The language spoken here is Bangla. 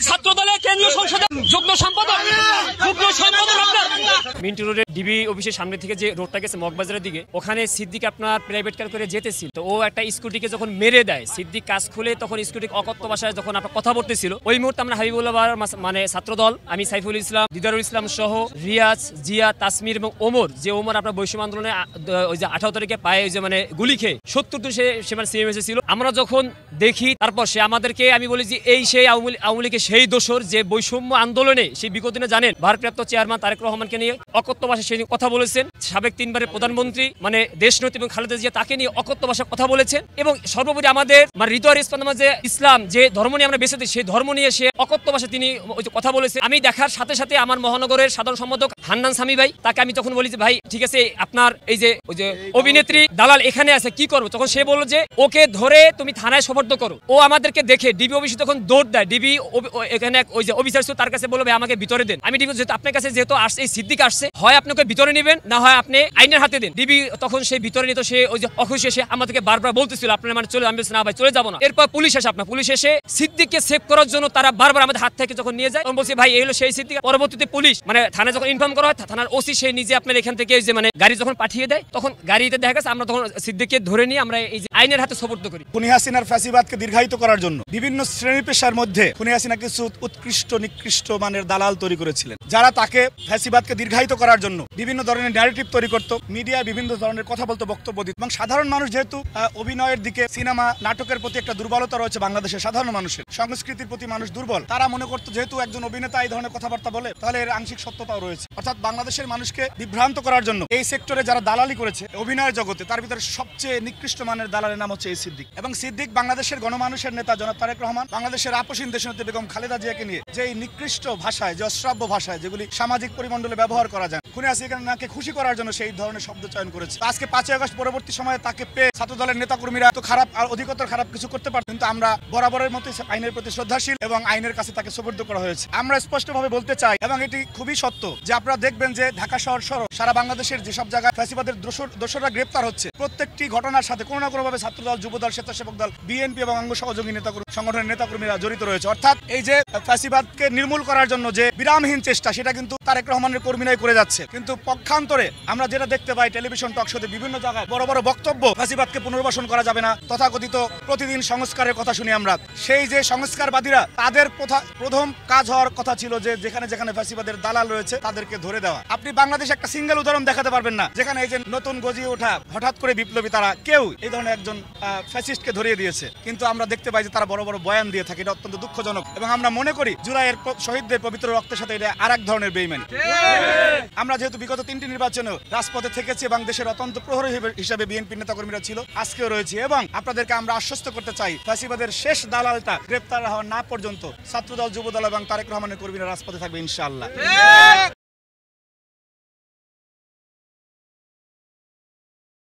ছাত্রদলের কেন্দ্রীয় সংসদের যুগ্ম সম্পাদক মিন্টু রোডের ডিবি অফিসের সামনে থেকে যে রোডটা গেছে মগবাজারের দিকে, ওখানে সিদ্দিক আপনার প্রাইভেট কার করে যেতেছিল। তো ও একটা স্কুটিকে যখন মেরে দেয়, সিদ্দিক কাজ খুলে তখন স্কুটি অকথ্য ভাষায় যখন আপনার কথা বলতেছিল, ওই মুহূর্তে আমরা হাবিবুল্লাহ মানে ছাত্রদল, আমি সাইফুল ইসলাম, দিদারুল ইসলাম সহ রিয়াজ, জিয়া, তাসমির এবং ওমর, যে ওমর আপনার বৈষম্য আন্দোলনে ওই যে 18 তারিখে পায়ে ওই যে মানে গুলি খেয়ে 70 তো সে মানে সিএমএসে ছিল। আমরা যখন দেখি তারপর সে আমাদেরকে, আমি বলি যে এই সেই আওয়ামী লীগের সেই দোসর যে বৈষম্য আন্দোলনে সেই বিগত দিনে জানেন ভারপ্রাপ্ত চেয়ারম্যান তারেক রহমানকে নিয়ে অকথ্য ভাষায় সেই কথা বলেছেন, সাবেক 3 বারের প্রধানমন্ত্রী মানে দেশনেত্রী এবং খালেদা জিয়া তাকে নিয়ে অকথ্য ভাষায় কথা বলেছেন, এবং সর্বোপরি আমাদের মানে হৃদয়ের স্পন্দন যে ইসলাম যে ধর্ম নিয়ে আমরা বেঁচে, সেই ধর্ম নিয়ে সে অকথ্য ভাষায় তিনি ওই যে কথা বলেছেন। আমি দেখার সাথে সাথে আমার মহানগরের সাধারণ সম্পাদক হান্নান সামি ভাই, তাকে আমি তখন বলি যে ভাই ঠিক আছে, আপনার এই যে ওই যে অভিনেত্রী দালাল এখানে আছে, কি করবো? তখন সে বলল যে ওকে ধরে তুমি থানায় সোপর্দ করো। ও আমাদেরকে দেখে ডিবি অফিসে তখন দৌড় দেয়। ডিবি এখানে ওই যে অফিসার ছিল, তার কাছে বলবে আমাকে ভিতরে দেন। আমি ডিবি যেহেতু আপনার কাছে যেহেতু আসছে, এই সিদ্দিক আসছে, হয় আপনাকে ভিতরে নেবেন, না হয় আপনি আইনের হাতে দেন। ডিবি তখন সেই ভিতরে নিত, সে ওই যে অখুশি এসে আমাদেরকে বারবার বলতেছিল আপনার মানে চলে, আমি না ভাই চলে যাবো না। এরপর পুলিশ এসে পুলিশ এসে সিদ্দিককে সেভ করার জন্য তারা বারবার আমাদের হাত থেকে যখন নিয়ে যায়, তখন বলছি ভাই এই হলো সেই সিদ্দিক। পরবর্তীতে পুলিশ মানে থানায় যখন ইনফর্ম করা হয়, থানার ওসি সে নিজে আপনার এখান থেকে যে মানে গাড়ি যখন পাঠিয়ে দেয়, তখন গাড়িতে দেখা গেছে আমরা তখন সিদ্দিককে ধরে নিয়ে আমরা এই যে আইনের হাতে সোপর্দ করি। খুনি হাসিনার ফ্যাসিবাদকে দীর্ঘায়িত করার জন্য বিভিন্ন শ্রেণী পেশার মধ্যে খুনি হাসিনা কিছু উৎকৃষ্ট নিকৃষ্ট মানের দালাল তৈরি করেছিলেন, যারা তাকে ফ্যাসিবাদকে দীর্ঘায়িত করার জন্য বিভিন্ন ধরনের ন্যারেটিভ তৈরি করত, মিডিয়ায় বিভিন্ন ধরনের কথা বলতো, বক্তব্য দিত। এবং সাধারণ মানুষ যেহেতু অভিনয়ের দিকে, সিনেমা নাটকের প্রতি একটা দুর্বলতা রয়েছে বাংলাদেশের সাধারণ মানুষের, সংস্কৃতির প্রতি মানুষ দুর্বল, তারা মনে করতো যেহেতু একজন অভিনেতা এই ধরনের কথাবার্তা বলে, তাহলে এর আংশিক সত্যতাও রয়েছে। অর্থাৎ বাংলাদেশের মানুষকে বিভ্রান্ত করার জন্য এই সেক্টরে যারা দালালি করেছে অভিনয়ের জগতে, তার ভিতরে সবচেয়ে নিকৃষ্ট মানের দালালের নাম হচ্ছে এই সিদ্দিক। এবং সিদ্দিক বাংলাদেশের গণমানুষের নেতা জনাব তারেক রহমান, বাংলাদেশের আপসীন দেশনেত্রী বেগম খালেদা জিয়াকে নিয়ে যে নিকৃষ্ট ভাষায়, যে অশ্রাব্য ভাষায়, যেগুলি সামাজিক পরিমণ্ডলে ব্যবহার করা যায়, খুনি হাসিনাকে খুশি করার জন্য সেই ধরনের শব্দ চয়ন করেছে। আজকে 5 আগস্ট পরবর্তী সময়ে তাকে পেয়ে ছাত্রদলের নেতাকর্মীরা তো খারাপ আর অধিকতর খারাপ কিছু করতে পারত, কিন্তু আমরা বরাবরের মতো আইনের প্রতি শ্রদ্ধাশীল এবং আইনের কাছে তাকে সুপর্দ করা হয়েছে। আমরা স্পষ্টভাবে বলতে চাই, এবং এটি খুবই সত্য, যে আপনারা দেখবেন যে ঢাকা শহর সহ সারা বাংলাদেশের যেসব জায়গায় ফ্যাসিবাদের দোসররা গ্রেপ্তার হচ্ছে, প্রত্যেকটি ঘটনার সাথে কোনো না কোনোভাবে ছাত্রদল, যুবদল, স্বেচ্ছাসেবক দল, বিএনপি এবং অঙ্গ সহযোগী সংগঠনের নেতাকর্মীরা জড়িত রয়েছে। অর্থাৎ এই যে ফ্যাসিবাদকে নির্মূল করার জন্য যে বিরামহীন চেষ্টা, সেটা কিন্তু তারেক রহমানের কর্মীরাই করে যাচ্ছে। কিন্তু পক্ষান্তরে আমরা যেটা দেখতে পাই টেলিভিশন টক শোতে বিভিন্ন জায়গায় বড় বড় বক্তব্য, ফ্যাসিবাদকে পুনর্বাসন করা যাবে না, তথাকথিত প্রতিদিন সংস্কারের কথা শুনি আমরা। সেই যে সংস্কারবাদীরা, তাদের প্রথম কাজ হওয়ার কথা ছিল যে যেখানে যেখানে ফ্যাসিবাদের দালাল রয়েছে তাদেরকে ধরে দেওয়া। আপনি বাংলাদেশে একটা সিঙ্গেল উদাহরণ দেখাতে পারবেন না যেখানে এই যে নতুন গজিয়ে ওঠা হঠাৎ করে বিপ্লবী তারা কেউ এই ধরনের একজন ফ্যাসিস্টকে ধরিয়ে দিয়েছে। কিন্তু আমরা দেখতে পাই যে তারা বড় বড় বয়ান দিয়ে থাকে, এটা অত্যন্ত দুঃখজনক। এবং আমরা মনে করি জুলাইয়ের শহীদদের পবিত্র রক্তের সাথে এটা আর এক ধরনের বেইমানি। আমরা যেহেতু বিগত 3টি নির্বাচনে রাজপথে থেকেছি এবং দেশের অত্যন্ত প্রহরী হিসেবে বিএনপি নেতাকর্মীরা ছিল, আজকেও রয়েছে, এবং আপনাদেরকে আমরা আশ্বস্ত করতে চাই ফ্যাসিবাদের শেষ দালালটা গ্রেপ্তার হওয়া না পর্যন্ত ছাত্রদল, যুবদল এবং তারেক রহমানের কর্মীরা রাজপথে থাকবে ইনশাআল্লাহ।